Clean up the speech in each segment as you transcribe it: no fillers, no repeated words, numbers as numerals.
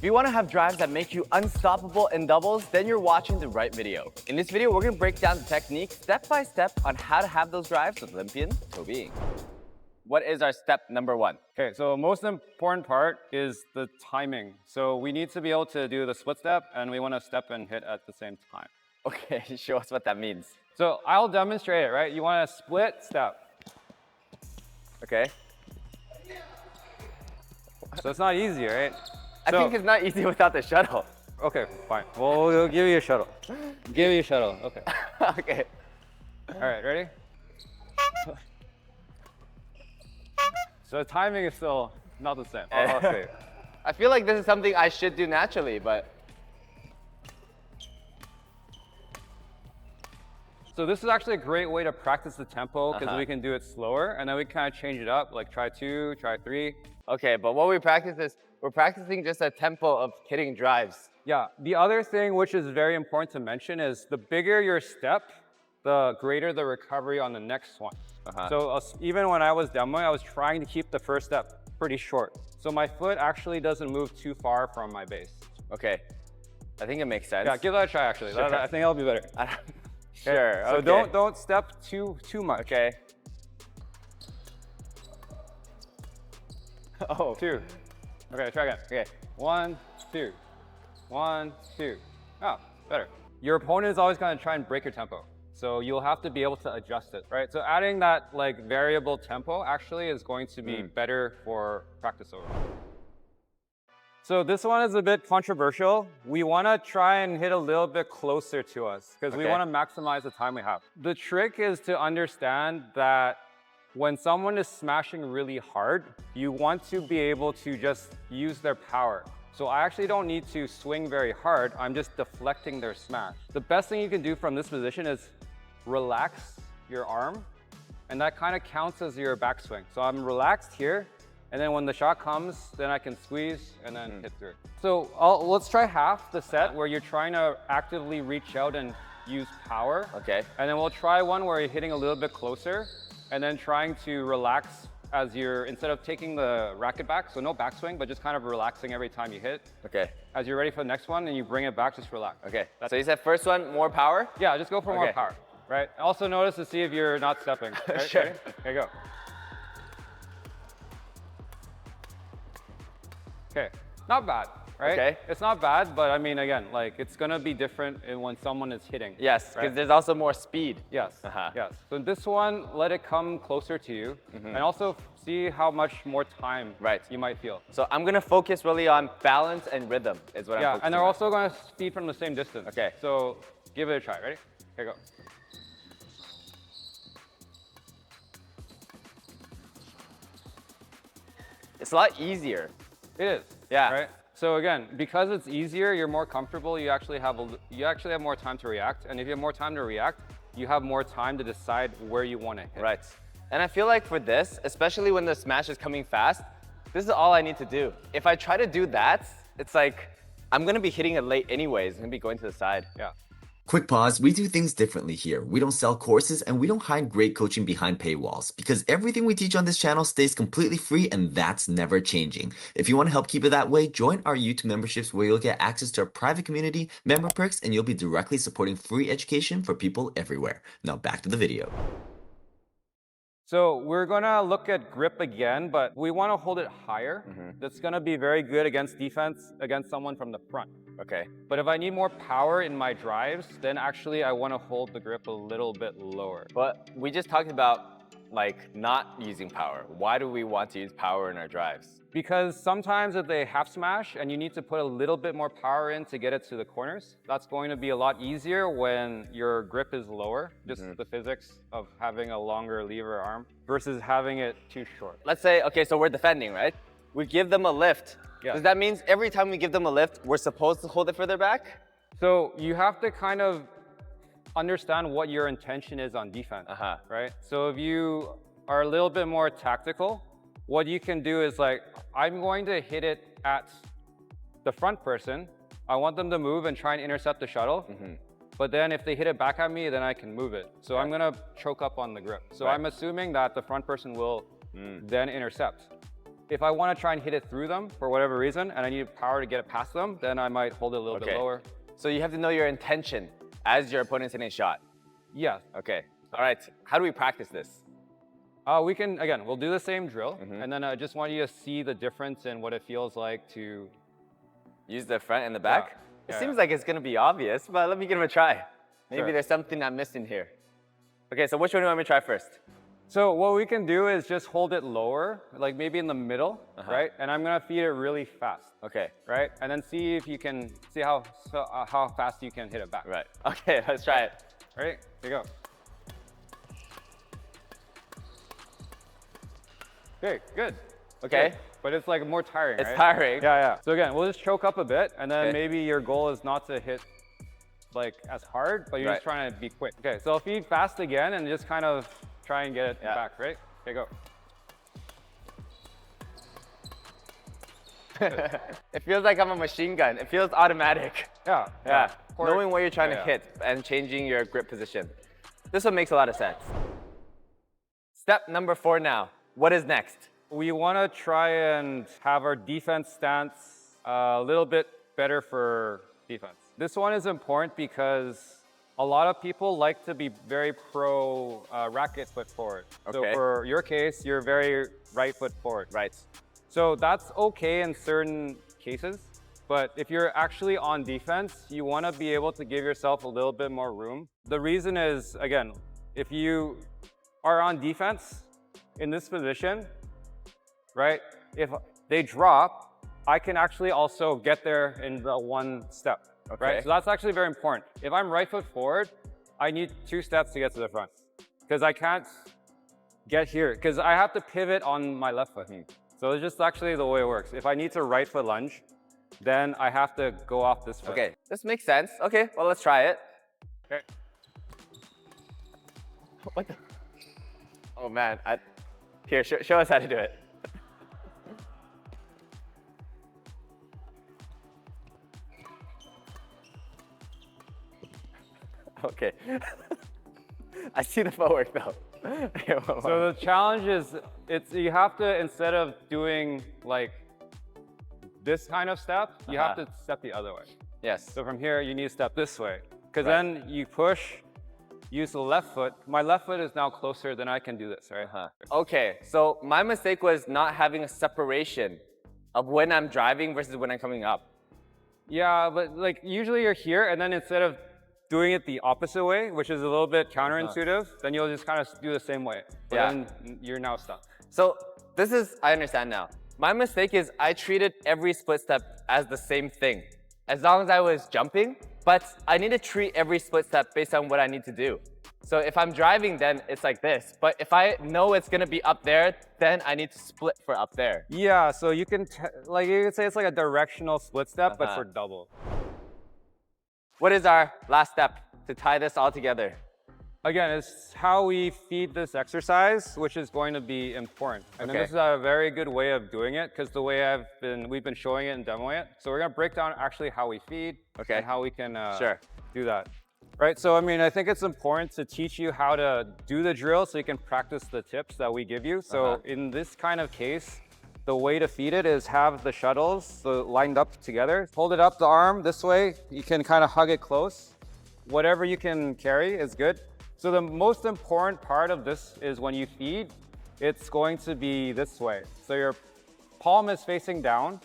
If you want to have drives that make you unstoppable in doubles, then you're watching the right video. In this video, we're going to break down the technique step by step on how to have those drives with Olympian Toby. What is our step number 1? Okay, so most important part is the timing. So we need to be able to do the split step, and we want to step and hit at the same time. Okay, show us what that means. So I'll demonstrate it, right? You want to split step. Okay. So it's not easy, right? I think it's not easy without the shuttle. Okay, fine. Well, we'll give you a shuttle. Give you a shuttle, okay. Okay. All right, ready? So the timing is still not the same. I'll say it. I feel like this is something I should do naturally, but... So this is actually a great way to practice the tempo because we can do it slower and then we kind of change it up, like try 2, try 3. Okay, but what we practice is, we're practicing just a tempo of hitting drives. Yeah, the other thing which is very important to mention is the bigger your step, the greater the recovery on the next one. So even when I was demoing, I was trying to keep the first step pretty short. So my foot actually doesn't move too far from my base. Okay, I think it makes sense. Yeah, give that a try actually. Sure. I think that'll be better. Sure, So okay. don't step too much. Okay. Oh. 2. Okay, try again. Okay, 1, 2. 1, 2. Oh, better. Your opponent is always going to try and break your tempo. So you'll have to be able to adjust it, right? So adding that like variable tempo actually is going to be better for practice overall. So this one is a bit controversial. We want to try and hit a little bit closer to us because we want to maximize the time we have. The trick is to understand that when someone is smashing really hard, you want to be able to just use their power. So I actually don't need to swing very hard. I'm just deflecting their smash. The best thing you can do from this position is relax your arm, and that kind of counts as your backswing. So I'm relaxed here, and then when the shot comes, then I can squeeze and then hit through. So let's try half the set where you're trying to actively reach out and use power. Okay. And then we'll try one where you're hitting a little bit closer, and then trying to relax as you're, instead of taking the racket back, so no backswing, but just kind of relaxing every time you hit. Okay. As you're ready for the next one and you bring it back, just relax. Okay, so you said first one, more power? Yeah, just go for more power, right? Also notice to see if you're not stepping. Right? Sure. Ready? Here you go. Okay, not bad, right? Okay. It's not bad, but I mean, again, like it's gonna be different when someone is hitting. Yes, because right? there's also more speed. Yes, yes. So this one, let it come closer to you, and also see how much more time you might feel. So I'm gonna focus really on balance and rhythm is what I'm focusing and they're on. also gonna feed from the same distance. Okay. So give it a try, ready? Here you go. It's a lot easier. It is. Yeah. Right? So again, because it's easier, you're more comfortable, you actually have more time to react. And if you have more time to react, you have more time to decide where you want to hit. Right. And I feel like for this, especially when the smash is coming fast, this is all I need to do. If I try to do that, it's like, I'm gonna be hitting it late anyways. It's gonna be going to the side. Yeah. Quick pause, we do things differently here. We don't sell courses and we don't hide great coaching behind paywalls because everything we teach on this channel stays completely free and that's never changing. If you want to help keep it that way, join our YouTube memberships where you'll get access to our private community, member perks, and you'll be directly supporting free education for people everywhere. Now back to the video. So we're gonna look at grip again, but we wanna hold it higher. That's gonna be very good against defense, against someone from the front. Okay. But if I need more power in my drives, then actually I wanna hold the grip a little bit lower. But we just talked about like not using power. Why do we want to use power in our drives? Because sometimes if they half smash and you need to put a little bit more power in to get it to the corners, that's going to be a lot easier when your grip is lower, just the physics of having a longer lever arm versus having it too short. Let's say, okay, so we're defending, right? We give them a lift. Yeah. Does that mean every time we give them a lift, we're supposed to hold it further back? So you have to kind of understand what your intention is on defense, right? So if you are a little bit more tactical, what you can do is like, I'm going to hit it at the front person. I want them to move and try and intercept the shuttle. But then if they hit it back at me, then I can move it. So I'm gonna choke up on the grip. So I'm assuming that the front person will then intercept. If I want to try and hit it through them for whatever reason, and I need power to get it past them, then I might hold it a little bit lower. So you have to know your intention as your opponent's hitting a shot. Yeah. Okay. All right. How do we practice this? We can, again, we'll do the same drill, and then I just want you to see the difference in what it feels like to use the front and the back? Yeah, It seems like it's going to be obvious, but let me give it a try. Maybe there's something I'm missing here. Okay, so which one do you want me to try first? So what we can do is just hold it lower, like maybe in the middle, right? And I'm gonna feed it really fast. Okay. Right? And then see if you can, see how fast you can hit it back. Right. Okay, let's try it. Ready? Here you go. Okay, good. Okay. Good. But it's like more tiring, It's right? tiring. Yeah, yeah. So again, we'll just choke up a bit, and then maybe your goal is not to hit like as hard, but you're just trying to be quick. Okay, so feed fast again and just kind of try and get it back, right? Okay, go. It feels like I'm a machine gun. It feels automatic. Yeah. Yeah. Knowing what you're trying to hit and changing your grip position. This one makes a lot of sense. Step number 4 now. What is next? We want to try and have our defense stance a little bit better for defense. This one is important because a lot of people like to be very pro racket foot forward. Okay. So for your case, you're very right foot forward. Right. So that's okay in certain cases, but if you're actually on defense, you want to be able to give yourself a little bit more room. The reason is, again, if you are on defense in this position, right, if they drop, I can actually also get there in the one step, right? So that's actually very important. If I'm right foot forward, I need 2 steps to get to the front because I can't get here because I have to pivot on my left foot. So it's just actually the way it works. If I need to right foot lunge, then I have to go off this foot. Okay, this makes sense. Okay, well, let's try it. Okay. What the? Oh, man. Here, show us how to do it. Okay. I see the footwork, though. So the challenge is, you have to, instead of doing like this kind of step, you have to step the other way. Yes. So from here, you need to step this way. Because then you push, use the left foot. My left foot is now closer, then I can do this, right? Okay, so my mistake was not having a separation of when I'm driving versus when I'm coming up. Yeah, but like usually you're here, and then instead of doing it the opposite way, which is a little bit counterintuitive, then you'll just kind of do the same way. But then you're now stuck. So this is, I understand now. My mistake is I treated every split step as the same thing, as long as I was jumping, but I need to treat every split step based on what I need to do. So if I'm driving, then it's like this. But if I know it's gonna be up there, then I need to split for up there. Yeah, so you can, like you could say it's like a directional split step, but for double. What is our last step to tie this all together? Again, it's how we feed this exercise, which is going to be important. And then this is a very good way of doing it because the way we've been showing it and demoing it. So we're gonna break down actually how we feed and how we can do that. Right, so I mean, I think it's important to teach you how to do the drill so you can practice the tips that we give you. So in this kind of case, the way to feed it is have the shuttles lined up together. Hold it up the arm this way. You can kind of hug it close. Whatever you can carry is good. So the most important part of this is when you feed, it's going to be this way. So your palm is facing down.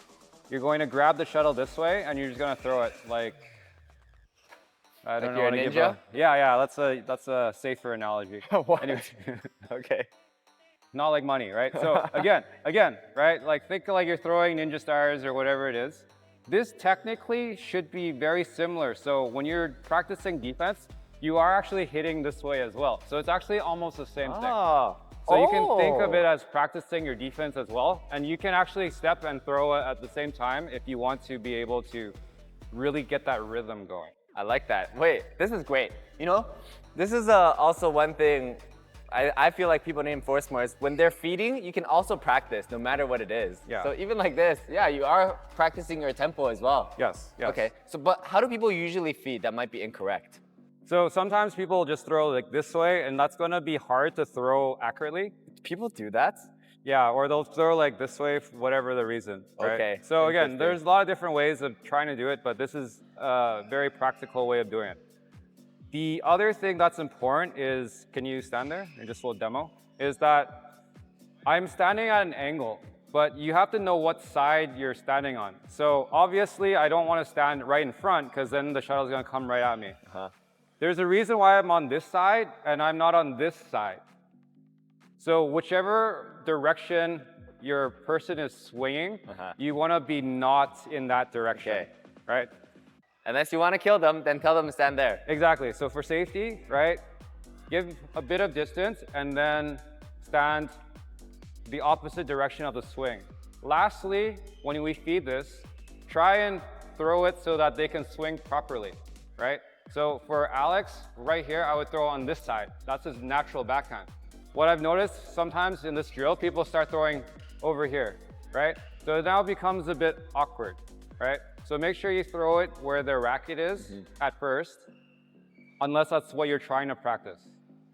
You're going to grab the shuttle this way, and you're just going to throw it like, I don't know you're how to a give ninja? Yeah, that's a safer analogy. Anyway. Okay. Not like money, right? So again, right? Like think like you're throwing ninja stars or whatever it is. This technically should be very similar. So when you're practicing defense, you are actually hitting this way as well. So it's actually almost the same thing. So you can think of it as practicing your defense as well. And you can actually step and throw it at the same time if you want to be able to really get that rhythm going. I like that. Wait, this is great. You know, this is also one thing I feel like people need to enforce more is when they're feeding, you can also practice no matter what it is. Yeah. So even like this, you are practicing your tempo as well. Yes. Okay, so but how do people usually feed that might be incorrect? So sometimes people just throw like this way, and that's gonna be hard to throw accurately. People do that? Yeah, or they'll throw like this way for whatever the reason. Right? Okay, So again, interesting. there's a lot of different ways of trying to do it, but this is a very practical way of doing it. The other thing that's important is, can you stand there and just a little demo? Is that I'm standing at an angle, but you have to know what side you're standing on. So obviously I don't want to stand right in front because then the shuttle is going to come right at me. There's a reason why I'm on this side and I'm not on this side. So whichever direction your person is swinging, you want to be not in that direction, right? Unless you want to kill them, then tell them to stand there. Exactly. So for safety, right, give a bit of distance and then stand the opposite direction of the swing. Lastly, when we feed this, try and throw it so that they can swing properly, right? So for Aylex, right here, I would throw on this side. That's his natural backhand. What I've noticed sometimes in this drill, people start throwing over here, right? So it now becomes a bit awkward, right? So make sure you throw it where the racket is at first, unless that's what you're trying to practice,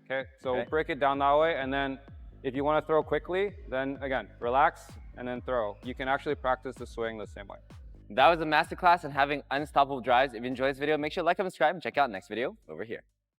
okay? So break it down that way, and then if you want to throw quickly, then again, relax and then throw. You can actually practice the swing the same way. That was a masterclass on having unstoppable drives. If you enjoyed this video, make sure to like and subscribe and check out the next video over here.